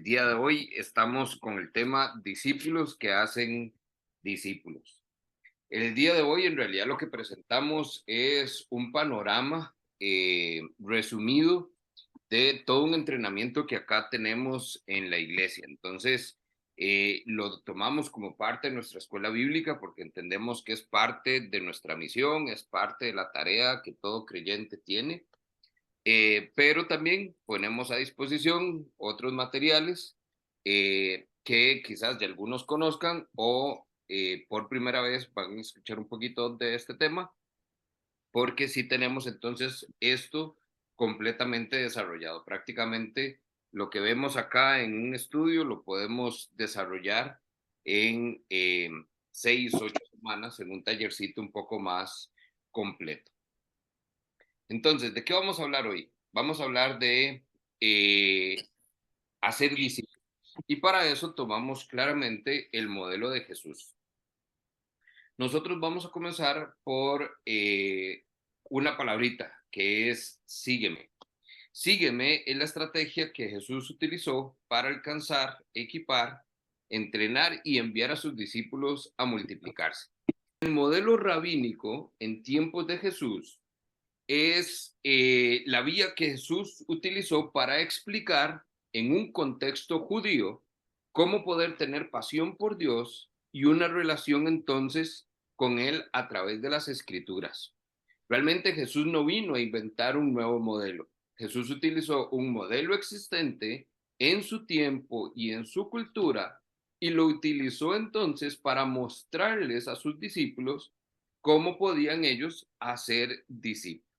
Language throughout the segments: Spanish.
El día de hoy estamos con el tema discípulos que hacen discípulos. El día de hoy en realidad lo que presentamos es un panorama resumido de todo un entrenamiento que acá tenemos en la iglesia. Entonces, lo tomamos como parte de nuestra escuela bíblica porque entendemos que es parte de nuestra misión, es parte de la tarea que todo creyente tiene, pero también ponemos a disposición otros materiales que quizás de algunos conozcan o por primera vez van a escuchar un poquito de este tema, porque sí tenemos entonces esto completamente desarrollado. Prácticamente lo que vemos acá en un estudio lo podemos desarrollar en 6, 8 semanas en un tallercito un poco más completo. Entonces, ¿de qué vamos a hablar hoy? Vamos a hablar de eh, hacer discípulos. Y para eso tomamos claramente el modelo de Jesús. Nosotros vamos a comenzar por una palabrita que es sígueme. Sígueme es la estrategia que Jesús utilizó para alcanzar, equipar, entrenar y enviar a sus discípulos a multiplicarse. El modelo rabínico en tiempos de Jesús es la vía que Jesús utilizó para explicar en un contexto judío cómo poder tener pasión por Dios y una relación entonces con Él a través de las escrituras. Realmente Jesús no vino a inventar un nuevo modelo. Jesús utilizó un modelo existente en su tiempo y en su cultura y lo utilizó entonces para mostrarles a sus discípulos cómo podían ellos hacer discípulos.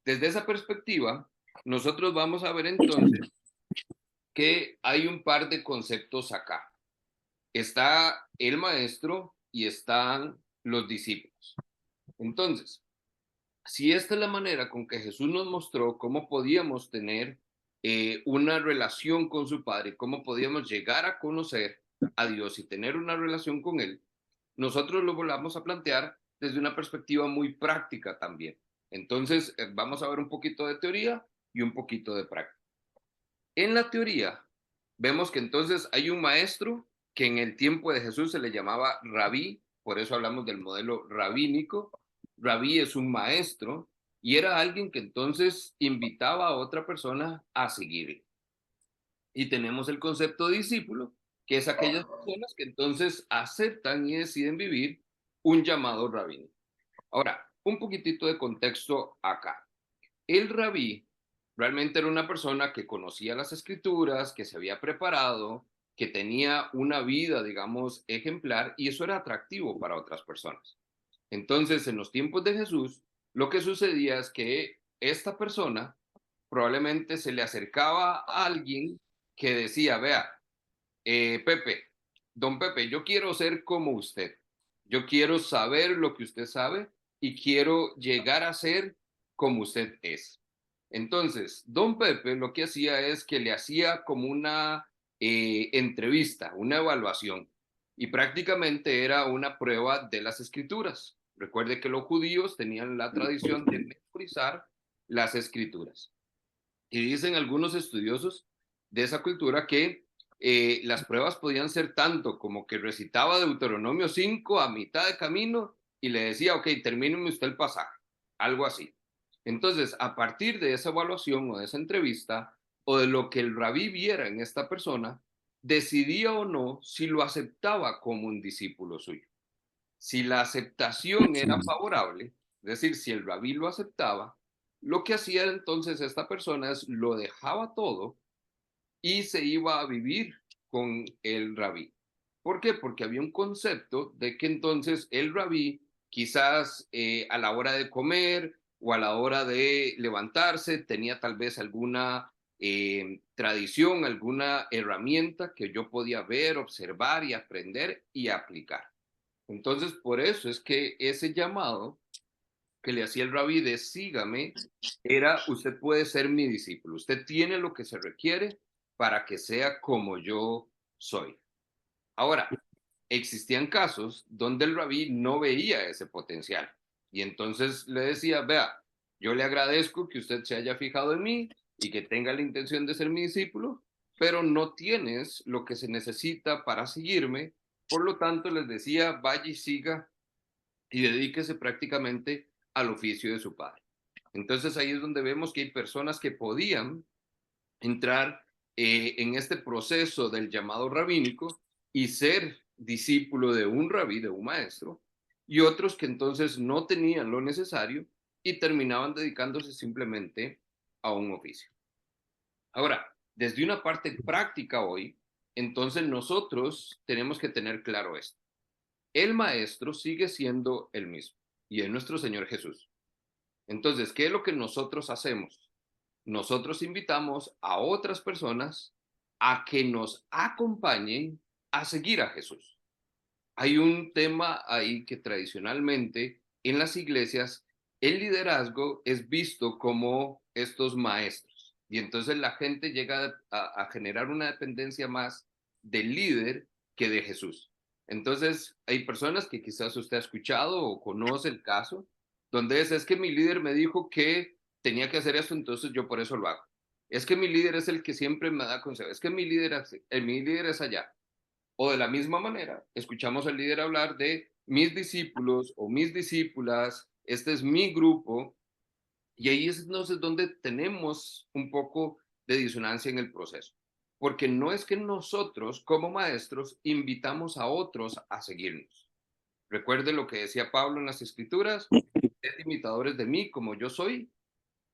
Desde esa perspectiva, nosotros vamos a ver entonces que hay un par de conceptos acá. Está el maestro y están los discípulos. Entonces, si esta es la manera con que Jesús nos mostró cómo podíamos tener una relación con su Padre, cómo podíamos llegar a conocer a Dios y tener una relación con Él, nosotros lo volvamos a plantear desde una perspectiva muy práctica también. Entonces, vamos a ver un poquito de teoría y un poquito de práctica. En la teoría, vemos que entonces hay un maestro que en el tiempo de Jesús se le llamaba rabí, por eso hablamos del modelo rabínico. Rabí es un maestro y era alguien que entonces invitaba a otra persona a seguirle. Y tenemos el concepto de discípulo, que es aquellas personas que entonces aceptan y deciden vivir un llamado rabínico. Ahora, un poquitito de contexto acá. El rabí realmente era una persona que conocía las escrituras, que se había preparado, que tenía una vida, digamos, ejemplar, y eso era atractivo para otras personas. Entonces, en los tiempos de Jesús, lo que sucedía es que esta persona probablemente se le acercaba a alguien que decía, vea, Pepe, don Pepe, yo quiero ser como usted. Yo quiero saber lo que usted sabe y quiero llegar a ser como usted es. Entonces, don Pepe lo que hacía es que le hacía como una entrevista, una evaluación, y prácticamente era una prueba de las escrituras. Recuerde que los judíos tenían la tradición de memorizar las escrituras. Y dicen algunos estudiosos de esa cultura que las pruebas podían ser tanto como que recitaba Deuteronomio 5 a mitad de camino y le decía, ok, termíneme usted el pasaje, algo así. Entonces, a partir de esa evaluación o de esa entrevista o de lo que el rabí viera en esta persona, decidía o no si lo aceptaba como un discípulo suyo. Si la aceptación era favorable, es decir, si el rabí lo aceptaba, lo que hacía entonces esta persona es lo dejaba todo y se iba a vivir con el rabí. ¿Por qué? Porque había un concepto de que entonces el rabí quizás a la hora de comer o a la hora de levantarse tenía tal vez alguna tradición, alguna herramienta que yo podía ver, observar y aprender y aplicar. Entonces, por eso es que ese llamado que le hacía el rabí de sígame era, usted puede ser mi discípulo, usted tiene lo que se requiere para que sea como yo soy. Ahora, existían casos donde el rabí no veía ese potencial y entonces le decía, vea, yo le agradezco que usted se haya fijado en mí y que tenga la intención de ser mi discípulo, pero no tienes lo que se necesita para seguirme. Por lo tanto, les decía, vaya y siga y dedíquese prácticamente al oficio de su padre. Entonces ahí es donde vemos que hay personas que podían entrar en este proceso del llamado rabínico y ser discípulo de un rabí, de un maestro, y otros que entonces no tenían lo necesario y terminaban dedicándose simplemente a un oficio. Ahora, desde una parte práctica hoy, entonces nosotros tenemos que tener claro esto. El maestro sigue siendo el mismo y es nuestro Señor Jesús. Entonces, ¿qué es lo que nosotros hacemos? Nosotros invitamos a otras personas a que nos acompañen a seguir a Jesús. Hay un tema ahí que tradicionalmente en las iglesias el liderazgo es visto como estos maestros y entonces la gente llega a generar una dependencia más del líder que de Jesús. Entonces hay personas que quizás usted ha escuchado o conoce el caso donde es que mi líder me dijo que tenía que hacer esto, entonces yo por eso lo hago. Es que mi líder es el que siempre me da consejos, es que mi líder es allá. O de la misma manera, escuchamos al líder hablar de mis discípulos o mis discípulas, este es mi grupo, y ahí es entonces donde tenemos un poco de disonancia en el proceso. Porque no es que nosotros como maestros invitamos a otros a seguirnos. Recuerde lo que decía Pablo en las Escrituras, sed imitadores de mí como yo soy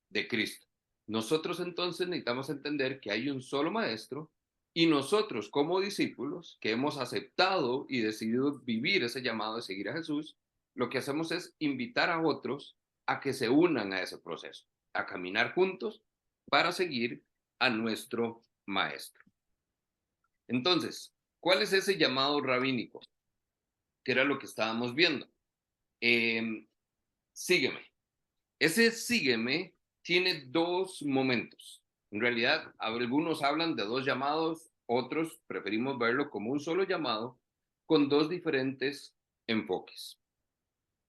de Cristo. Nosotros entonces necesitamos entender que hay un solo maestro y nosotros como discípulos que hemos aceptado y decidido vivir ese llamado de seguir a Jesús, lo que hacemos es invitar a otros a que se unan a ese proceso, a caminar juntos para seguir a nuestro maestro. Entonces, ¿cuál es ese llamado rabínico? Que era lo que estábamos viendo. Sígueme. Ese sígueme tiene dos momentos. En realidad, algunos hablan de dos llamados, otros preferimos verlo como un solo llamado con dos diferentes enfoques.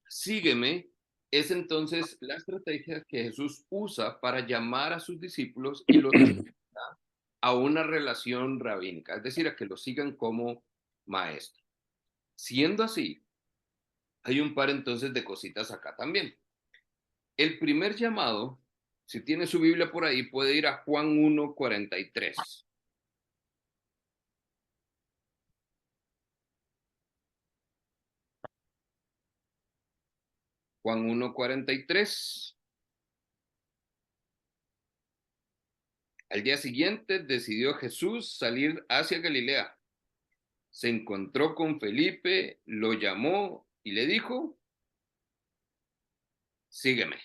Sígueme es entonces la estrategia que Jesús usa para llamar a sus discípulos y los invita a una relación rabínica, es decir, a que lo sigan como maestro. Siendo así, hay un par entonces de cositas acá también. El primer llamado, si tiene su Biblia por ahí, puede ir a Juan 1:43. Juan 1:43. Al día siguiente decidió Jesús salir hacia Galilea. Se encontró con Felipe, lo llamó y le dijo, sígueme.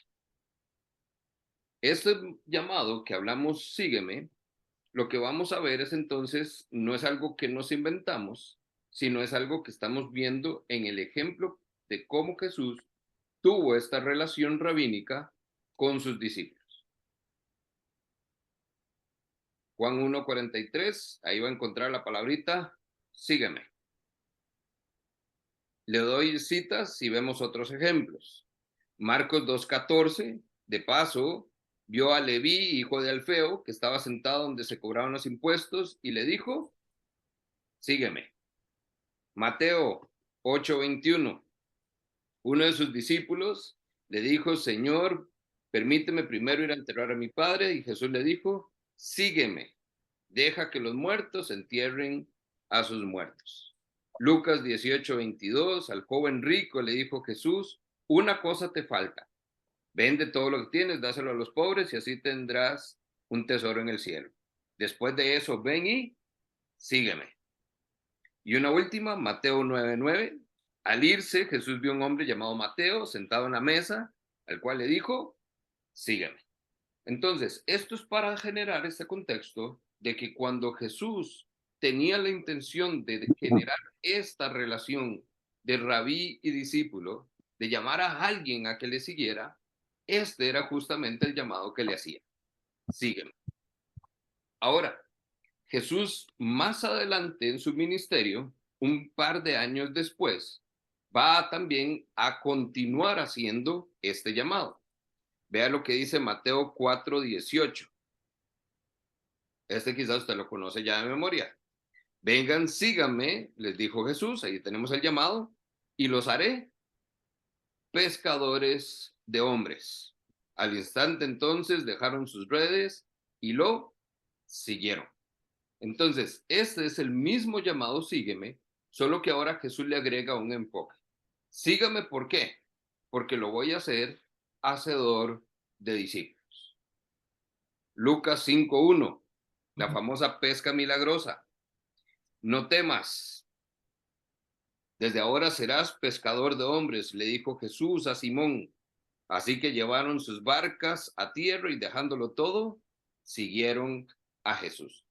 Este llamado que hablamos, sígueme, lo que vamos a ver es entonces, no es algo que nos inventamos, sino es algo que estamos viendo en el ejemplo de cómo Jesús tuvo esta relación rabínica con sus discípulos. Juan 1:43, ahí va a encontrar la palabrita, sígueme. Le doy citas y vemos otros ejemplos. Marcos 2:14, de paso, vio a Leví, hijo de Alfeo, que estaba sentado donde se cobraban los impuestos, y le dijo, sígueme. Mateo 8:21, uno de sus discípulos le dijo, Señor, permíteme primero ir a enterrar a mi padre, y Jesús le dijo, sígueme, deja que los muertos entierren a sus muertos. Lucas 18:22, al joven rico le dijo Jesús, una cosa te falta, vende todo lo que tienes, dáselo a los pobres y así tendrás un tesoro en el cielo. Después de eso, ven y sígueme. Y una última, Mateo 9:9, al irse, Jesús vio a un hombre llamado Mateo sentado en la mesa, al cual le dijo, sígueme. Entonces, esto es para generar este contexto de que cuando Jesús tenía la intención de generar esta relación de rabí y discípulo, de llamar a alguien a que le siguiera, este era justamente el llamado que le hacía. Sígueme. Ahora, Jesús más adelante en su ministerio, un par de años después, va también a continuar haciendo este llamado. Vea lo que dice Mateo 4:18. Este quizás usted lo conoce ya de memoria. Vengan, síganme, les dijo Jesús, ahí tenemos el llamado, y los haré pescadores de hombres. Al instante entonces dejaron sus redes y lo siguieron. Entonces, este es el mismo llamado sígueme, solo que ahora Jesús le agrega un enfoque. Sígame, ¿por qué? Porque lo voy a hacer hacedor de discípulos. Lucas 5:1, la famosa pesca milagrosa. No temas, desde ahora serás pescador de hombres, le dijo Jesús a Simón. Así que llevaron sus barcas a tierra y dejándolo todo, siguieron a Jesús.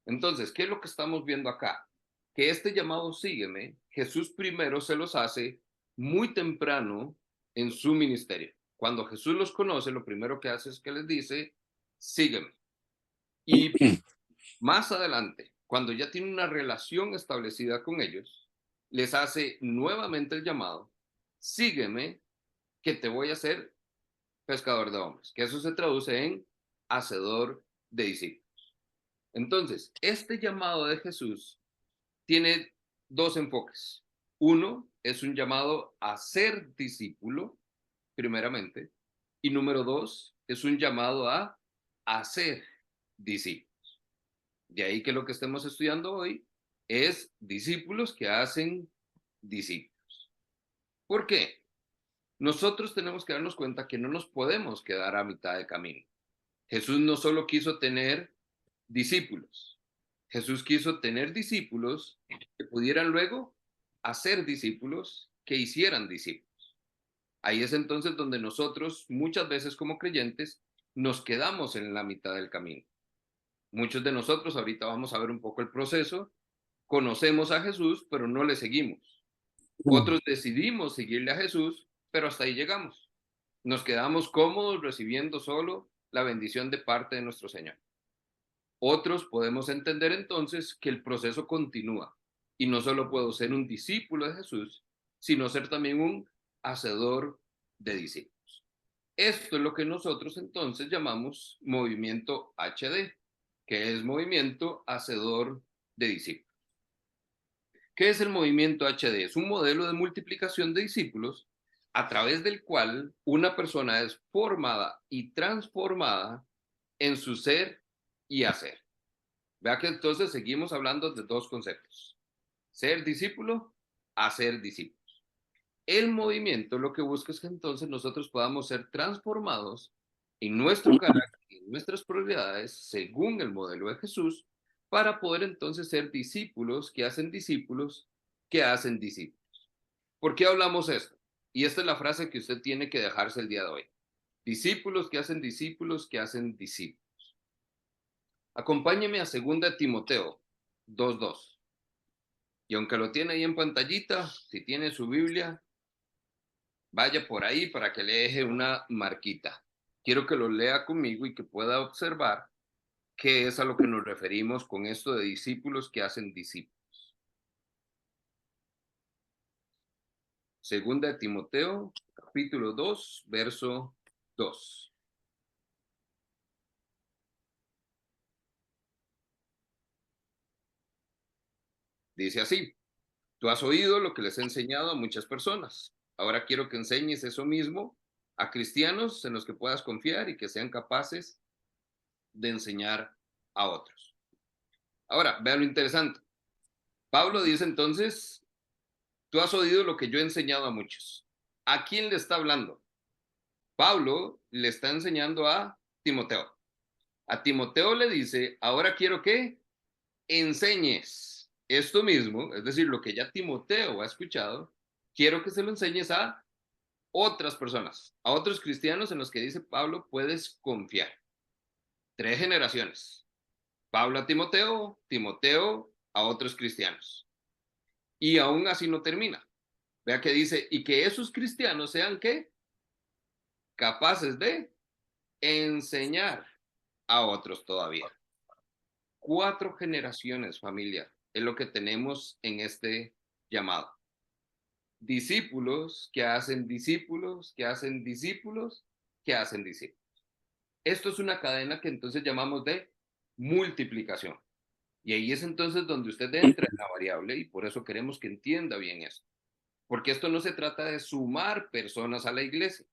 Entonces, ¿qué es lo que estamos viendo acá? Que este llamado sígueme, Jesús primero se los hace muy temprano en su ministerio. Cuando Jesús los conoce, lo primero que hace es que les dice, sígueme. Y más adelante, cuando ya tiene una relación establecida con ellos, les hace nuevamente el llamado, sígueme, que te voy a hacer pescador de hombres, que eso se traduce en hacedor de discípulos. Entonces, este llamado de Jesús tiene dos enfoques. Uno es un llamado a ser discípulo, primeramente, y número dos es un llamado a hacer discípulos. De ahí que lo que estemos estudiando hoy es discípulos que hacen discípulos. ¿Por qué? Nosotros tenemos que darnos cuenta que no nos podemos quedar a mitad de camino. Jesús no solo quiso tener discípulos, Jesús quiso tener discípulos que pudieran luego hacer discípulos que hicieran discípulos. Ahí es entonces donde nosotros muchas veces como creyentes nos quedamos en la mitad del camino. Muchos de nosotros, ahorita vamos a ver un poco el proceso, conocemos a Jesús, pero no le seguimos. Otros decidimos seguirle a Jesús, pero hasta ahí llegamos. Nos quedamos cómodos recibiendo solo la bendición de parte de nuestro Señor. Otros podemos entender entonces que el proceso continúa y no solo puedo ser un discípulo de Jesús, sino ser también un hacedor de discípulos. Esto es lo que nosotros entonces llamamos movimiento HD, que es movimiento hacedor de discípulos. ¿Qué es el movimiento HD? Es un modelo de multiplicación de discípulos a través del cual una persona es formada y transformada en su ser y hacer. Vea que entonces seguimos hablando de dos conceptos: ser discípulo, hacer discípulos. El movimiento lo que busca es que entonces nosotros podamos ser transformados en nuestro carácter y en nuestras prioridades según el modelo de Jesús para poder entonces ser discípulos que hacen discípulos que hacen discípulos. ¿Por qué hablamos esto? Y esta es la frase que usted tiene que dejarse el día de hoy. Discípulos que hacen discípulos que hacen discípulos. Acompáñeme a 2 Timoteo 2:2. Y aunque lo tiene ahí en pantallita, si tiene su Biblia, vaya por ahí para que le deje una marquita. Quiero que lo lea conmigo y que pueda observar qué es a lo que nos referimos con esto de discípulos que hacen discípulos. 2 Timoteo, capítulo 2, verso 2. Dice así: tú has oído lo que les he enseñado a muchas personas. Ahora quiero que enseñes eso mismo a cristianos en los que puedas confiar y que sean capaces de enseñar a otros. Ahora, vean lo interesante. Pablo dice entonces, tú has oído lo que yo he enseñado a muchos. ¿A quién le está hablando? Pablo le está enseñando a Timoteo. A Timoteo le dice, ahora quiero que enseñes esto mismo, es decir, lo que ya Timoteo ha escuchado, quiero que se lo enseñes a otras personas, a otros cristianos en los que dice Pablo, puedes confiar. 3 generaciones. Pablo a Timoteo, Timoteo a otros cristianos. Y aún así no termina. Vea que dice, y que esos cristianos sean ¿qué? Capaces de enseñar a otros todavía. 4 generaciones, familia, es lo que tenemos en este llamado. Discípulos que hacen discípulos, que hacen discípulos, que hacen discípulos. Esto es una cadena que entonces llamamos de multiplicación. Y ahí es entonces donde usted entra en la variable y por eso queremos que entienda bien esto. Porque esto no se trata de sumar personas a la iglesia.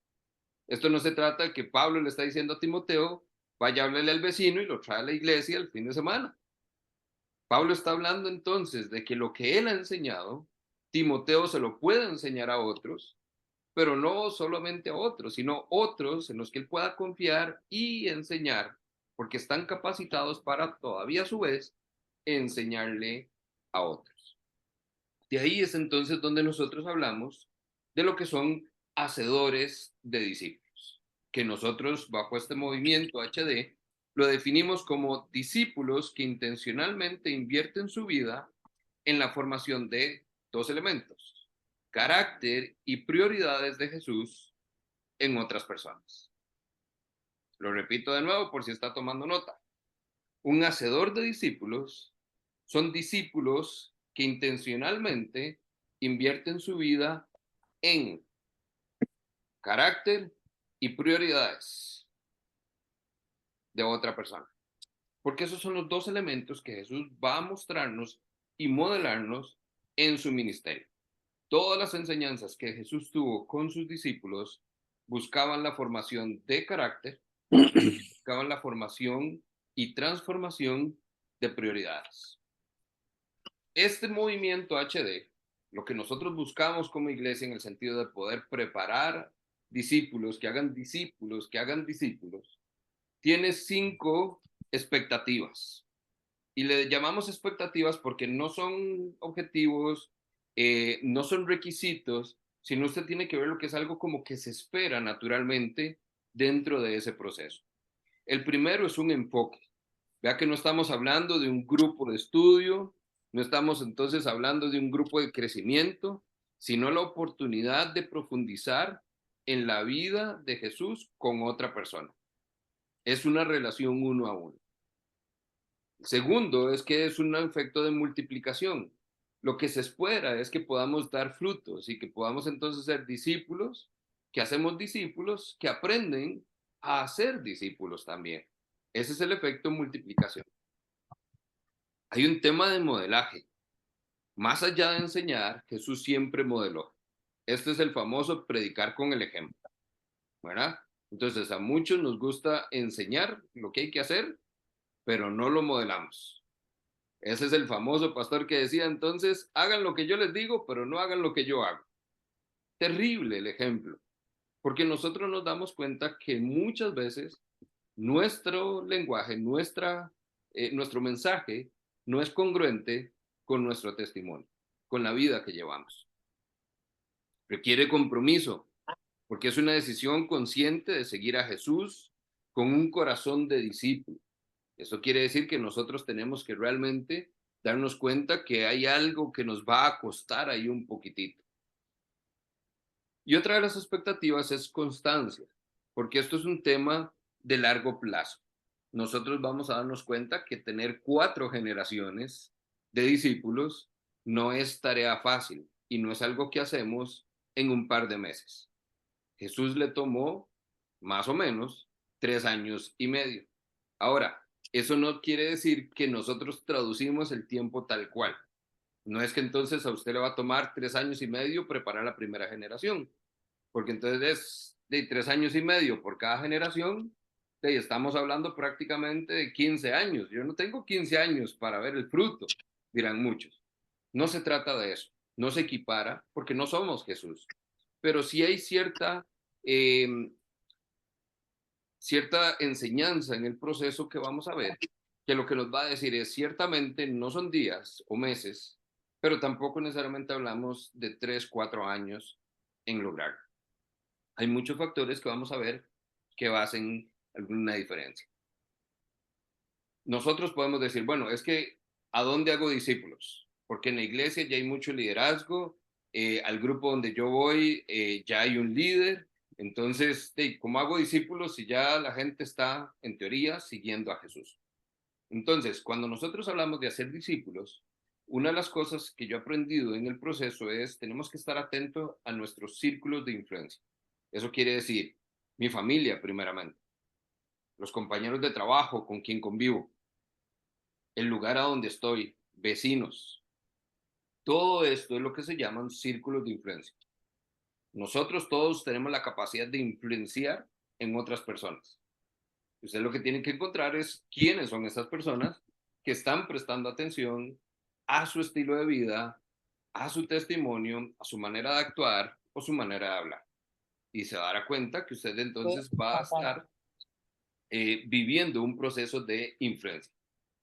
Esto no se trata de que Pablo le está diciendo a Timoteo, vaya a hablarle al vecino y lo trae a la iglesia el fin de semana. Pablo está hablando entonces de que lo que él ha enseñado, Timoteo se lo puede enseñar a otros, pero no solamente a otros, sino otros en los que él pueda confiar y enseñar, porque están capacitados para todavía a su vez enseñarle a otros. De ahí es entonces donde nosotros hablamos de lo que son hacedores de discípulos, que nosotros bajo este movimiento HD lo definimos como discípulos que intencionalmente invierten su vida en la formación de dos elementos: carácter y prioridades de Jesús en otras personas. Lo repito de nuevo por si está tomando nota. Un hacedor de discípulos son discípulos que intencionalmente invierten su vida en carácter y prioridades de otra persona. Porque esos son los dos elementos que Jesús va a mostrarnos y modelarnos en su ministerio. Todas las enseñanzas que Jesús tuvo con sus discípulos buscaban la formación de carácter, buscaban la formación y transformación de prioridades. Este movimiento HD, lo que nosotros buscamos como iglesia en el sentido de poder preparar discípulos, que hagan discípulos, que hagan discípulos, tiene 5 expectativas. Y le llamamos expectativas porque no son objetivos, no son requisitos, sino usted tiene que ver lo que es algo como que se espera naturalmente dentro de ese proceso. El primero es un enfoque. Vea que no estamos hablando de un grupo de estudio, no estamos entonces hablando de un grupo de crecimiento, sino la oportunidad de profundizar en la vida de Jesús con otra persona. Es una relación uno a uno. Segundo, es que es un efecto de multiplicación. Lo que se espera es que podamos dar frutos y que podamos entonces ser discípulos, que hacemos discípulos, que aprenden a hacer discípulos también. Ese es el efecto multiplicación. Hay un tema de modelaje. Más allá de enseñar, Jesús siempre modeló. Este es el famoso predicar con el ejemplo, ¿verdad? Entonces, a muchos nos gusta enseñar lo que hay que hacer, pero no lo modelamos. Ese es el famoso pastor que decía entonces, hagan lo que yo les digo, pero no hagan lo que yo hago. Terrible el ejemplo, porque nosotros nos damos cuenta que muchas veces nuestro lenguaje, nuestro mensaje no es congruente con nuestro testimonio, con la vida que llevamos. Requiere compromiso, porque es una decisión consciente de seguir a Jesús con un corazón de discípulo. Eso quiere decir que nosotros tenemos que realmente darnos cuenta que hay algo que nos va a costar ahí un poquitito. Y otra de las expectativas es constancia, porque esto es un tema de largo plazo. Nosotros vamos a darnos cuenta que tener 4 generaciones de discípulos no es tarea fácil y no es algo que hacemos en un par de meses. Jesús le tomó más o menos 3 años y medio. Ahora, eso no quiere decir que nosotros traducimos el tiempo tal cual. No es que entonces a usted le va a tomar 3 años y medio preparar la primera generación, porque entonces es de 3 años y medio por cada generación, estamos hablando prácticamente de 15 años. Yo no tengo 15 años para ver el fruto, dirán muchos. No se trata de eso, no se equipara porque no somos Jesús, pero sí hay eh, cierta enseñanza en el proceso que vamos a ver, que lo que nos va a decir es ciertamente no son días o meses, pero tampoco necesariamente hablamos de 3, 4 años en lograr. Hay muchos factores que vamos a ver que hacen alguna diferencia. Nosotros podemos decir, bueno, es que ¿a dónde hago discípulos? Porque en la iglesia ya hay mucho liderazgo, al grupo donde yo voy ya hay un líder, entonces, ¿cómo hago discípulos si ya la gente está, en teoría, siguiendo a Jesús? Entonces, cuando nosotros hablamos de hacer discípulos, una de las cosas que yo he aprendido en el proceso es, tenemos que estar atentos a nuestros círculos de influencia. Eso quiere decir, mi familia primeramente, los compañeros de trabajo con quien convivo, el lugar a donde estoy, vecinos. Todo esto es lo que se llaman círculos de influencia. Nosotros todos tenemos la capacidad de influenciar en otras personas. Usted lo que tiene que encontrar es quiénes son esas personas que están prestando atención a su estilo de vida, a su testimonio, a su manera de actuar o su manera de hablar. Y se dará cuenta que usted Sí, entonces va a total. estar viviendo un proceso de influencia.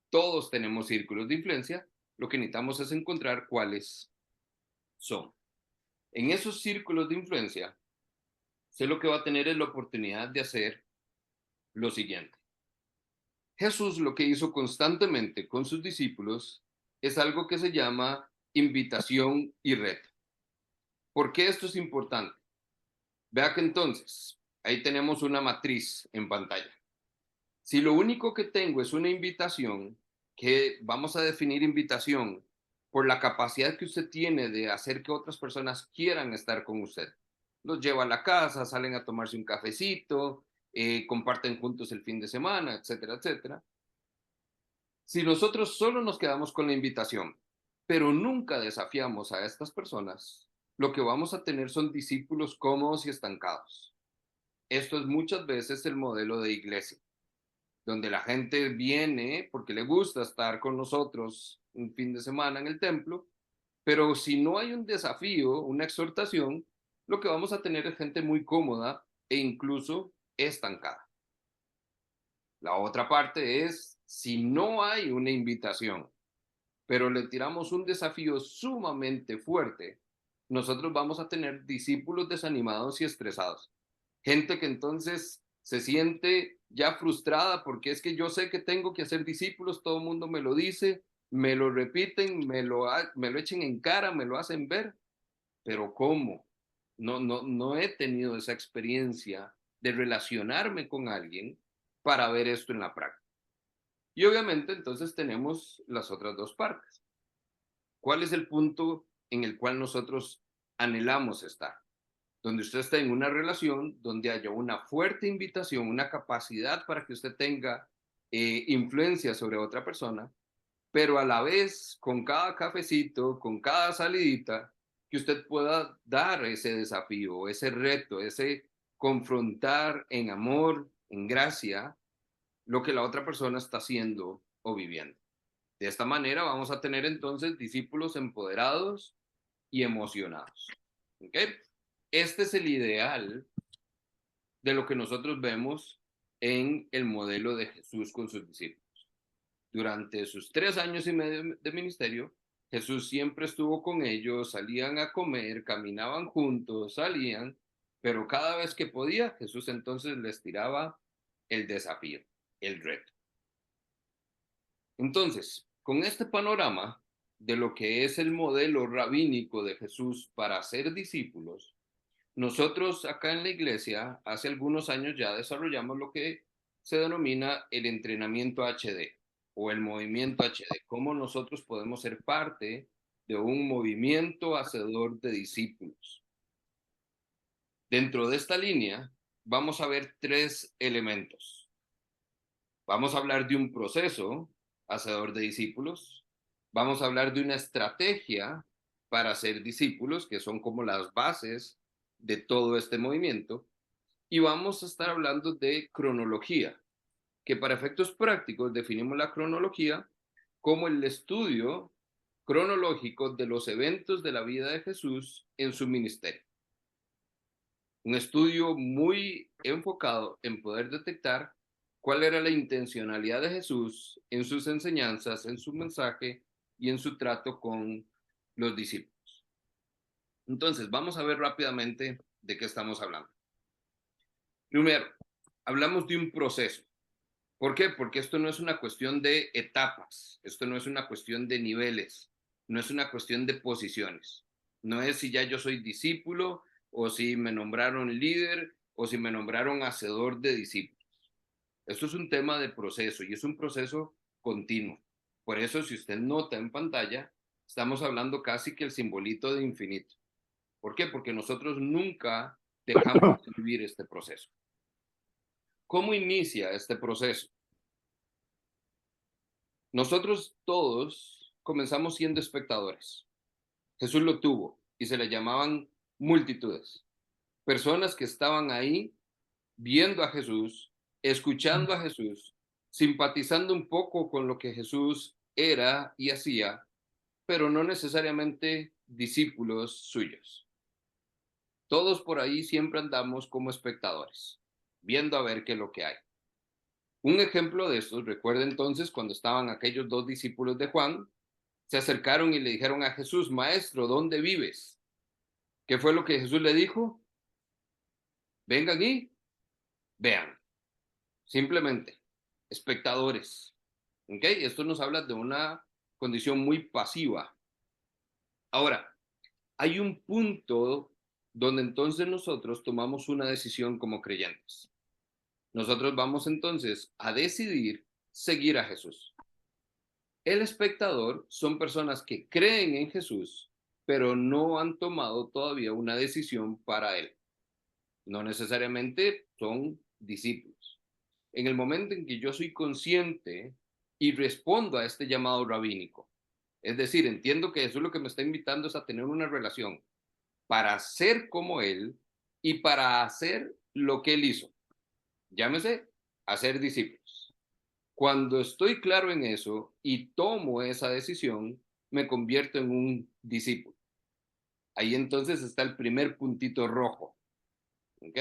Todos tenemos círculos de influencia, lo que necesitamos es encontrar cuáles son. En esos círculos de influencia, usted lo que va a tener es la oportunidad de hacer lo siguiente. Jesús lo que hizo constantemente con sus discípulos es algo que se llama invitación y reto. ¿Por qué esto es importante? Vea que entonces, ahí tenemos una matriz en pantalla. Si lo único que tengo es una invitación, que vamos a definir invitación por la capacidad que usted tiene de hacer que otras personas quieran estar con usted. Los lleva a la casa, salen a tomarse un cafecito, comparten juntos el fin de semana, etcétera, etcétera. Si nosotros solo nos quedamos con la invitación, pero nunca desafiamos a estas personas, lo que vamos a tener son discípulos cómodos y estancados. Esto es muchas veces el modelo de iglesia, donde la gente viene porque le gusta estar con nosotros un fin de semana en el templo, pero si no hay un desafío, una exhortación, lo que vamos a tener es gente muy cómoda e incluso estancada. La otra parte es, si no hay una invitación, pero le tiramos un desafío sumamente fuerte, nosotros vamos a tener discípulos desanimados y estresados. Gente que entonces se siente ya frustrada porque es que yo sé que tengo que hacer discípulos, todo el mundo me lo dice, me lo repiten, me lo echen en cara, me lo hacen ver, pero ¿cómo? No he tenido esa experiencia de relacionarme con alguien para ver esto en la práctica. Y obviamente entonces tenemos las otras dos partes. ¿Cuál es el punto en el cual nosotros anhelamos estar? Donde usted está en una relación, donde haya una fuerte invitación, una capacidad para que usted tenga influencia sobre otra persona, pero a la vez, con cada cafecito, con cada salidita, que usted pueda dar ese desafío, ese reto, ese confrontar en amor, en gracia, lo que la otra persona está haciendo o viviendo. De esta manera vamos a tener entonces discípulos empoderados y emocionados. ¿Ok? Este es el ideal de lo que nosotros vemos en el modelo de Jesús con sus discípulos. Durante sus 3 años y medio de ministerio, Jesús siempre estuvo con ellos, salían a comer, caminaban juntos, salían, pero cada vez que podía, Jesús entonces les tiraba el desafío, el reto. Entonces, con este panorama de lo que es el modelo rabínico de Jesús para ser discípulos, nosotros acá en la iglesia hace algunos años ya desarrollamos lo que se denomina el entrenamiento HD o el movimiento HD, cómo nosotros podemos ser parte de un movimiento hacedor de discípulos. Dentro de esta línea vamos a ver tres elementos. Vamos a hablar de un proceso hacedor de discípulos, vamos a hablar de una estrategia para ser discípulos, que son como las bases de todo este movimiento, y vamos a estar hablando de cronología, que para efectos prácticos definimos la cronología como el estudio cronológico de los eventos de la vida de Jesús en su ministerio. Un estudio muy enfocado en poder detectar cuál era la intencionalidad de Jesús en sus enseñanzas, en su mensaje y en su trato con los discípulos. Entonces, vamos a ver rápidamente de qué estamos hablando. Primero, hablamos de un proceso. ¿Por qué? Porque esto no es una cuestión de etapas, esto no es una cuestión de niveles, no es una cuestión de posiciones. No es si ya yo soy discípulo o si me nombraron líder o si me nombraron hacedor de discípulos. Esto es un tema de proceso y es un proceso continuo. Por eso, si usted nota en pantalla, estamos hablando casi que el simbolito de infinito. ¿Por qué? Porque nosotros nunca dejamos de vivir este proceso. ¿Cómo inicia este proceso? Nosotros todos comenzamos siendo espectadores. Jesús lo tuvo y se le llamaban multitudes. Personas que estaban ahí viendo a Jesús, escuchando a Jesús, simpatizando un poco con lo que Jesús era y hacía, pero no necesariamente discípulos suyos. Todos por ahí siempre andamos como espectadores, viendo a ver qué es lo que hay. Un ejemplo de esto, recuerda entonces cuando estaban aquellos dos discípulos de Juan, se acercaron y le dijeron a Jesús, Maestro, ¿dónde vives? ¿Qué fue lo que Jesús le dijo? Vengan y vean, simplemente, espectadores. ¿Ok? Esto nos habla de una condición muy pasiva. Ahora, hay un punto donde entonces nosotros tomamos una decisión como creyentes. Nosotros vamos entonces a decidir seguir a Jesús. El espectador son personas que creen en Jesús, pero no han tomado todavía una decisión para él. No necesariamente son discípulos. En el momento en que yo soy consciente y respondo a este llamado rabínico, es decir, entiendo que Jesús lo que me está invitando es a tener una relación para ser como Él y para hacer lo que Él hizo. Llámese, hacer discípulos. Cuando estoy claro en eso y tomo esa decisión, me convierto en un discípulo. Ahí entonces está el primer puntito rojo. ¿Ok?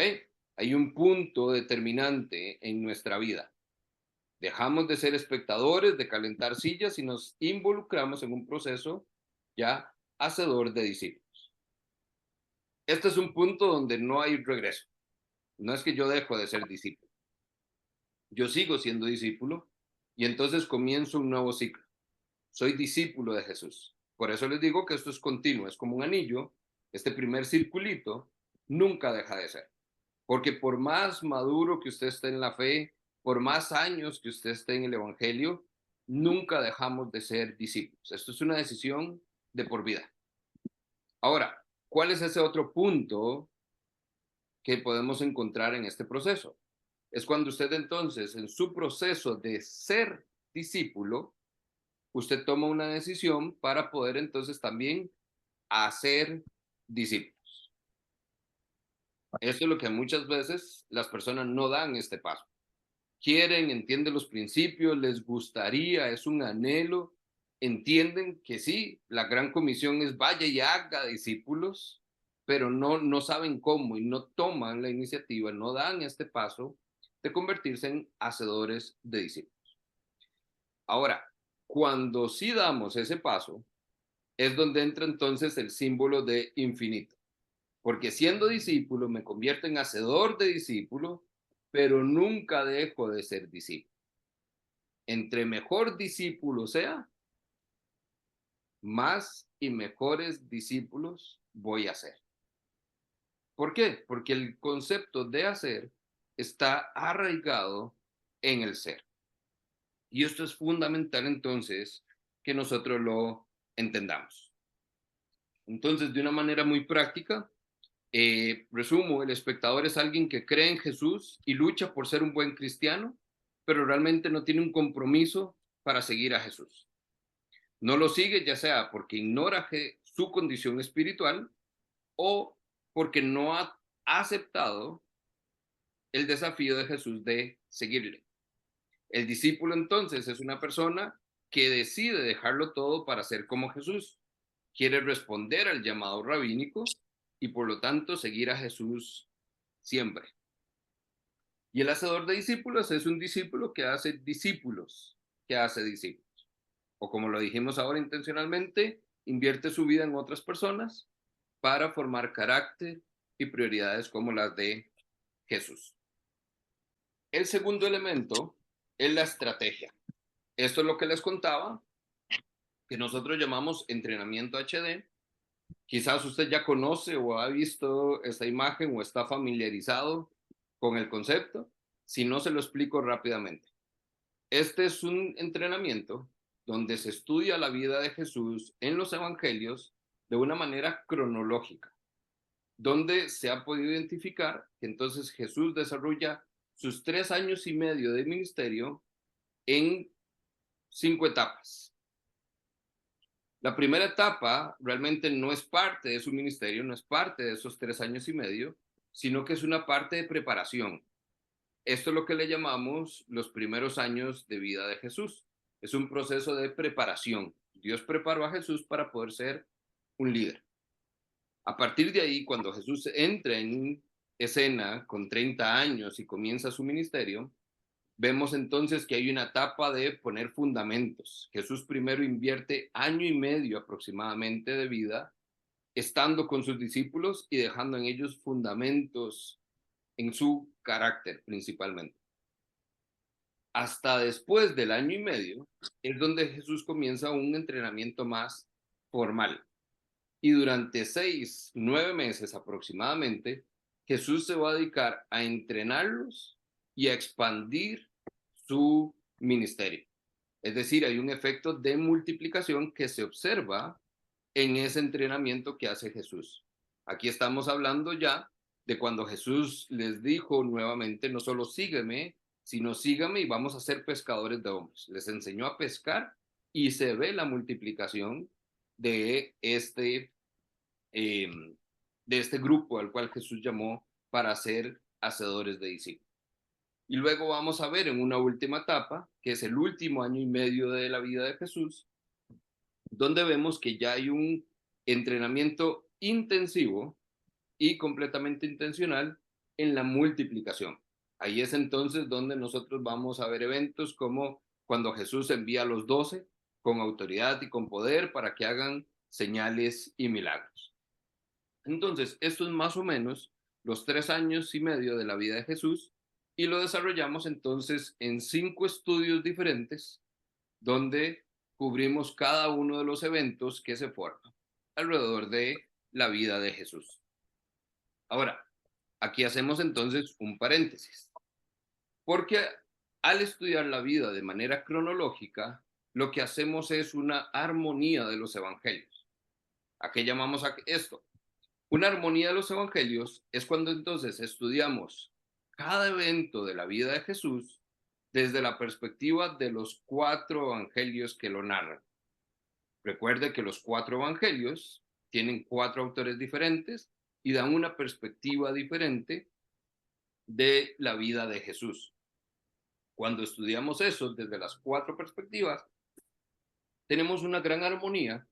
Hay un punto determinante en nuestra vida. Dejamos de ser espectadores, de calentar sillas y nos involucramos en un proceso ya hacedor de discípulos. Este es un punto donde no hay regreso. No es que yo dejo de ser discípulo. Yo sigo siendo discípulo y entonces comienzo un nuevo ciclo. Soy discípulo de Jesús. Por eso les digo que esto es continuo, es como un anillo. Este primer circulito nunca deja de ser. Porque por más maduro que usted esté en la fe, por más años que usted esté en el Evangelio, nunca dejamos de ser discípulos. Esto es una decisión de por vida. Ahora, ¿cuál es ese otro punto que podemos encontrar en este proceso? Es cuando usted entonces, en su proceso de ser discípulo, usted toma una decisión para poder entonces también hacer discípulos. Eso es lo que muchas veces las personas no dan este paso. Quieren, entienden los principios, les gustaría, es un anhelo, entienden que sí, la gran comisión es vaya y haga discípulos, pero no saben cómo y no toman la iniciativa, no dan este paso de convertirse en hacedores de discípulos. Ahora, cuando sí damos ese paso, es donde entra entonces el símbolo de infinito. Porque siendo discípulo me convierto en hacedor de discípulo, pero nunca dejo de ser discípulo. Entre mejor discípulo sea, más y mejores discípulos voy a ser. ¿Por qué? Porque el concepto de hacer está arraigado en el ser. Y esto es fundamental entonces que nosotros lo entendamos. Entonces, de una manera muy práctica, resumo, el espectador es alguien que cree en Jesús y lucha por ser un buen cristiano, pero realmente no tiene un compromiso para seguir a Jesús. No lo sigue ya sea porque ignora su condición espiritual o porque no ha aceptado el desafío de Jesús de seguirle. El discípulo entonces es una persona que decide dejarlo todo para ser como Jesús. Quiere responder al llamado rabínico y por lo tanto seguir a Jesús siempre. Y el hacedor de discípulos es un discípulo que hace discípulos, que hace discípulos. O como lo dijimos ahora intencionalmente, invierte su vida en otras personas para formar carácter y prioridades como las de Jesús. El segundo elemento es la estrategia. Esto es lo que les contaba, que nosotros llamamos entrenamiento HD. Quizás usted ya conoce o ha visto esta imagen o está familiarizado con el concepto. Si no, se lo explico rápidamente. Este es un entrenamiento donde se estudia la vida de Jesús en los evangelios de una manera cronológica, donde se ha podido identificar que entonces Jesús desarrolla sus 3 años y medio de ministerio en 5 etapas. La primera etapa realmente no es parte de su ministerio, no es parte de esos 3 años y medio, sino que es una parte de preparación. Esto es lo que le llamamos los primeros años de vida de Jesús. Es un proceso de preparación. Dios preparó a Jesús para poder ser un líder. A partir de ahí, cuando Jesús entra en escena con 30 años y comienza su ministerio, vemos entonces que hay una etapa de poner fundamentos. Jesús primero invierte año y medio aproximadamente de vida estando con sus discípulos y dejando en ellos fundamentos en su carácter principalmente. Hasta después del año y medio es donde Jesús comienza un entrenamiento más formal. Y durante 6, 9 meses aproximadamente, Jesús se va a dedicar a entrenarlos y a expandir su ministerio. Es decir, hay un efecto de multiplicación que se observa en ese entrenamiento que hace Jesús. Aquí estamos hablando ya de cuando Jesús les dijo nuevamente, no solo sígueme, sino sígame y vamos a ser pescadores de hombres. Les enseñó a pescar y se ve la multiplicación de eh, de este grupo al cual Jesús llamó para ser hacedores de discípulos. Y luego vamos a ver en una última etapa, que es el último año y medio de la vida de Jesús, donde vemos que ya hay un entrenamiento intensivo y completamente intencional en la multiplicación. Ahí es entonces donde nosotros vamos a ver eventos como cuando Jesús envía a los 12 con autoridad y con poder para que hagan señales y milagros. Entonces, esto es más o menos los 3 años y medio de la vida de Jesús y lo desarrollamos entonces en 5 estudios diferentes donde cubrimos cada uno de los eventos que se forman alrededor de la vida de Jesús. Ahora, aquí hacemos entonces un paréntesis, porque al estudiar la vida de manera cronológica, lo que hacemos es una armonía de los evangelios. ¿A qué llamamos esto? Una armonía de los evangelios es cuando entonces estudiamos cada evento de la vida de Jesús desde la perspectiva de los 4 evangelios que lo narran. Recuerde que los 4 evangelios tienen 4 autores diferentes y dan una perspectiva diferente de la vida de Jesús. Cuando estudiamos eso desde las 4 perspectivas, tenemos una gran armonía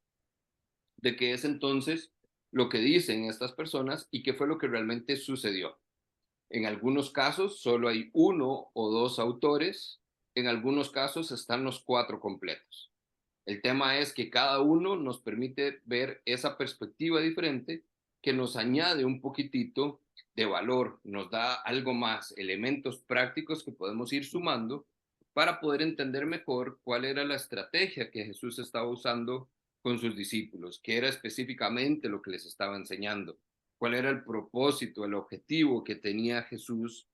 de qué es entonces lo que dicen estas personas y qué fue lo que realmente sucedió. En algunos casos solo hay 1 o 2 autores, en algunos casos están los 4 completos. El tema es que cada uno nos permite ver esa perspectiva diferente que nos añade un poquitito de valor, nos da algo más, elementos prácticos que podemos ir sumando para poder entender mejor cuál era la estrategia que Jesús estaba usando con sus discípulos, qué era específicamente lo que les estaba enseñando, cuál era el propósito, el objetivo que tenía Jesús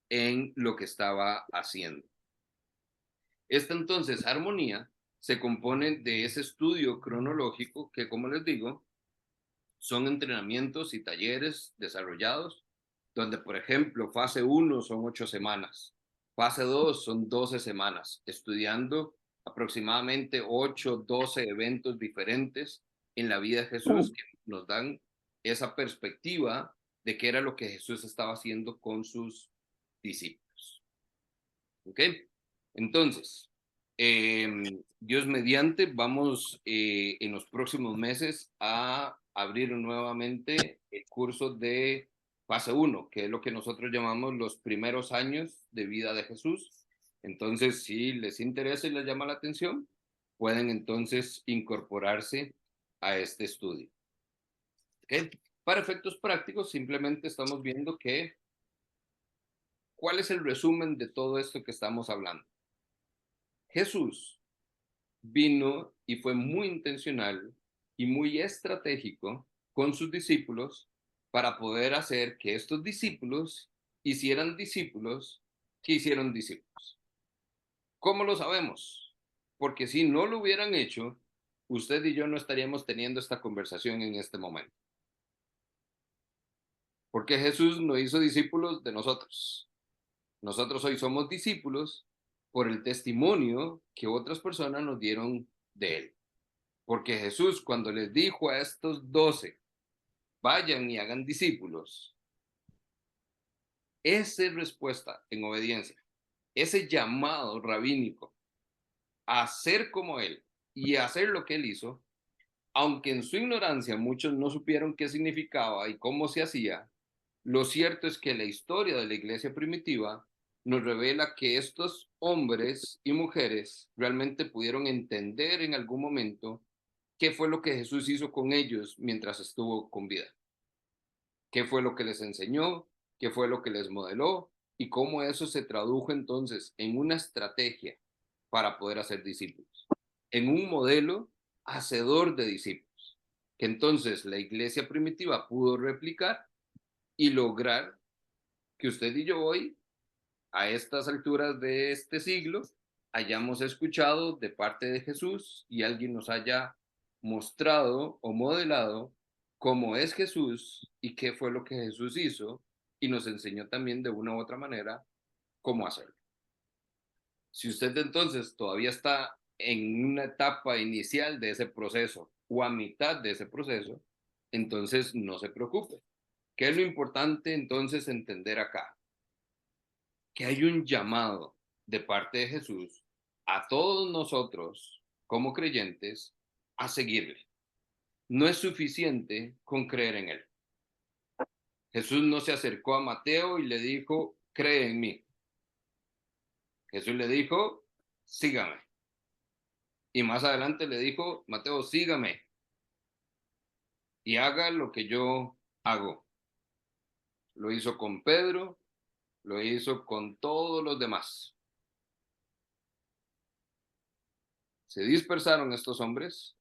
en lo que estaba haciendo. Esta entonces armonía se compone de ese estudio cronológico que, como les digo, son entrenamientos y talleres desarrollados, donde, por ejemplo, fase 1 son 8 semanas, fase 2 son 12 semanas, estudiando aproximadamente 8, 12 eventos diferentes en la vida de Jesús que nos dan esa perspectiva de qué era lo que Jesús estaba haciendo con sus discípulos. ¿Ok? Entonces, Dios mediante, vamos en los próximos meses a abrir nuevamente el curso de fase 1, que es lo que nosotros llamamos los primeros años de vida de Jesús. Entonces, si les interesa y les llama la atención, pueden entonces incorporarse a este estudio. ¿Okay? Para efectos prácticos, simplemente estamos viendo que, ¿cuál es el resumen de todo esto que estamos hablando? Jesús vino y fue muy intencional y muy estratégico con sus discípulos para poder hacer que estos discípulos hicieran discípulos que hicieron discípulos. ¿Cómo lo sabemos? Porque si no lo hubieran hecho, usted y yo no estaríamos teniendo esta conversación en este momento. Porque Jesús no hizo discípulos de nosotros. Nosotros hoy somos discípulos por el testimonio que otras personas nos dieron de él. Porque Jesús, cuando les dijo a estos 12, vayan y hagan discípulos, esa respuesta en obediencia, ese llamado rabínico a ser como él y a hacer lo que él hizo, aunque en su ignorancia muchos no supieron qué significaba y cómo se hacía, lo cierto es que la historia de la iglesia primitiva nos revela que estos hombres y mujeres realmente pudieron entender en algún momento qué fue lo que Jesús hizo con ellos mientras estuvo con vida, qué fue lo que les enseñó, qué fue lo que les modeló y cómo eso se tradujo entonces en una estrategia para poder hacer discípulos, en un modelo hacedor de discípulos, que entonces la iglesia primitiva pudo replicar y lograr que usted y yo hoy, a estas alturas de este siglo, hayamos escuchado de parte de Jesús y alguien nos haya mostrado o modelado cómo es Jesús y qué fue lo que Jesús hizo y nos enseñó también de una u otra manera cómo hacerlo. Si usted entonces todavía está en una etapa inicial de ese proceso o a mitad de ese proceso, entonces no se preocupe. ¿Qué es lo importante entonces entender acá? Que hay un llamado de parte de Jesús a todos nosotros como creyentes a seguirle. No es suficiente con creer en él. Jesús no se acercó a Mateo y le dijo, cree en mí. Jesús le dijo, sígame. Y más adelante le dijo, Mateo, sígame y haga lo que yo hago. Lo hizo con Pedro, lo hizo con todos los demás. Se dispersaron estos hombres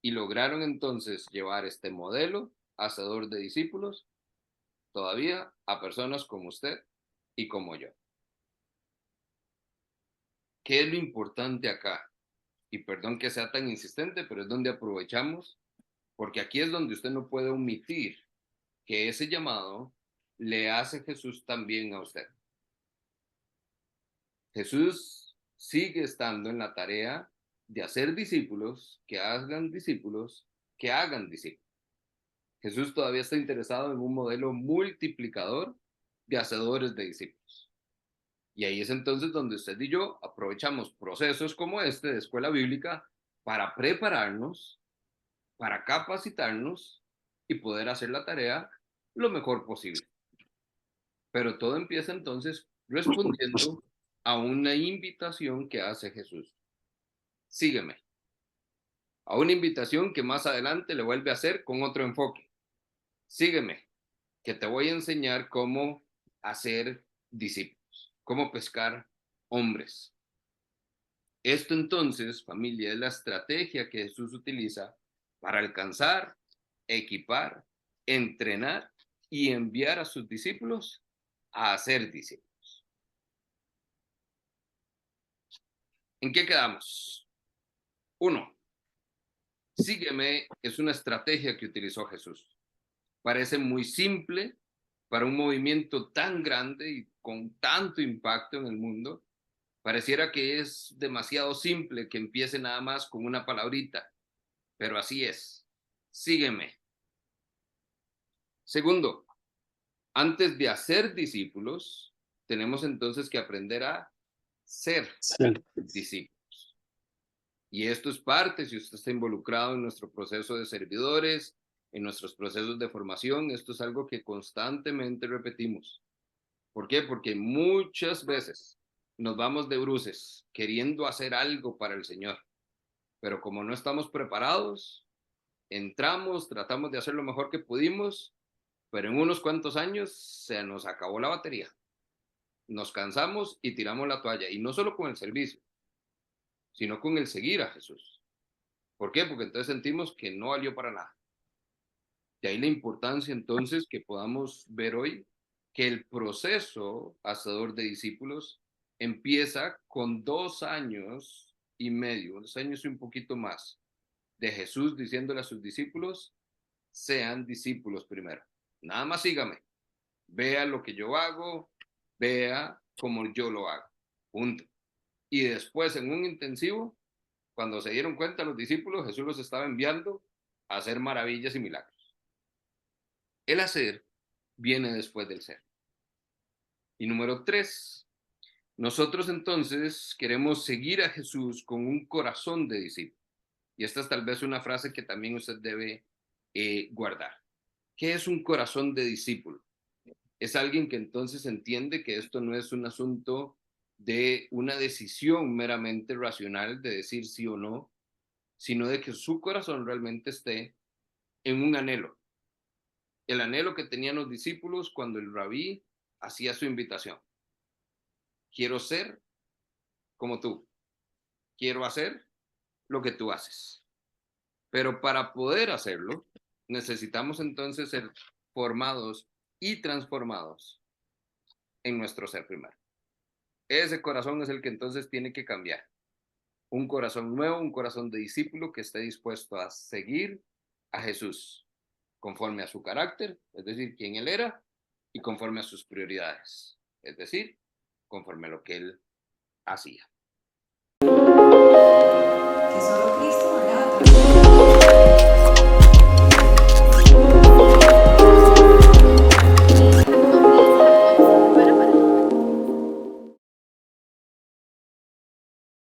y lograron entonces llevar este modelo hacedor de discípulos todavía a personas como usted y como yo. ¿Qué es lo importante acá? Y perdón que sea tan insistente, pero es donde aprovechamos, porque aquí es donde usted no puede omitir que ese llamado le hace Jesús también a usted. Jesús sigue estando en la tarea de hacer discípulos, que hagan discípulos, que hagan discípulos. Jesús todavía está interesado en un modelo multiplicador de hacedores de discípulos. Y ahí es entonces donde usted y yo aprovechamos procesos como este de escuela bíblica para prepararnos, para capacitarnos y poder hacer la tarea lo mejor posible. Pero todo empieza entonces respondiendo a una invitación que hace Jesús. Sígueme. A una invitación que más adelante le vuelve a hacer con otro enfoque. Sígueme, que te voy a enseñar cómo hacer discípulos, cómo pescar hombres. Esto entonces, familia, es la estrategia que Jesús utiliza para alcanzar, equipar, entrenar y enviar a sus discípulos a hacer discípulos. ¿En qué quedamos? 1. Sígueme es una estrategia que utilizó Jesús. Parece muy simple para un movimiento tan grande y con tanto impacto en el mundo. Pareciera que es demasiado simple que empiece nada más con una palabrita, pero así es. Sígueme. Segundo, antes de hacer discípulos, tenemos entonces que aprender a ser Sí. discípulos. Y esto es parte, si usted está involucrado en nuestro proceso de servidores, en nuestros procesos de formación, esto es algo que constantemente repetimos. ¿Por qué? Porque muchas veces nos vamos de bruces queriendo hacer algo para el Señor, pero como no estamos preparados, entramos, tratamos de hacer lo mejor que pudimos, pero en unos cuantos años se nos acabó la batería. Nos cansamos y tiramos la toalla, y no solo con el servicio, sino con el seguir a Jesús. ¿Por qué? Porque entonces sentimos que no valió para nada. De ahí la importancia entonces que podamos ver hoy que el proceso hacedor de discípulos empieza con 2 años y medio, 2 años y un poquito más, de Jesús diciéndole a sus discípulos, sean discípulos primero. Nada más sígame, vea lo que yo hago, vea cómo yo lo hago. Punto. Y después, en un intensivo, cuando se dieron cuenta los discípulos, Jesús los estaba enviando a hacer maravillas y milagros. El hacer viene después del ser. Y número 3, nosotros entonces queremos seguir a Jesús con un corazón de discípulo. Y esta es tal vez una frase que también usted debe guardar. ¿Qué es un corazón de discípulo? Es alguien que entonces entiende que esto no es un asunto de una decisión meramente racional de decir sí o no, sino de que su corazón realmente esté en un anhelo. El anhelo que tenían los discípulos cuando el rabí hacía su invitación. Quiero ser como tú. Quiero hacer lo que tú haces. Pero para poder hacerlo, necesitamos entonces ser formados y transformados en nuestro ser primario. Ese corazón es el que entonces tiene que cambiar. Un corazón nuevo, un corazón de discípulo que esté dispuesto a seguir a Jesús conforme a su carácter, es decir, quién él era, y conforme a sus prioridades, es decir, conforme a lo que él hacía.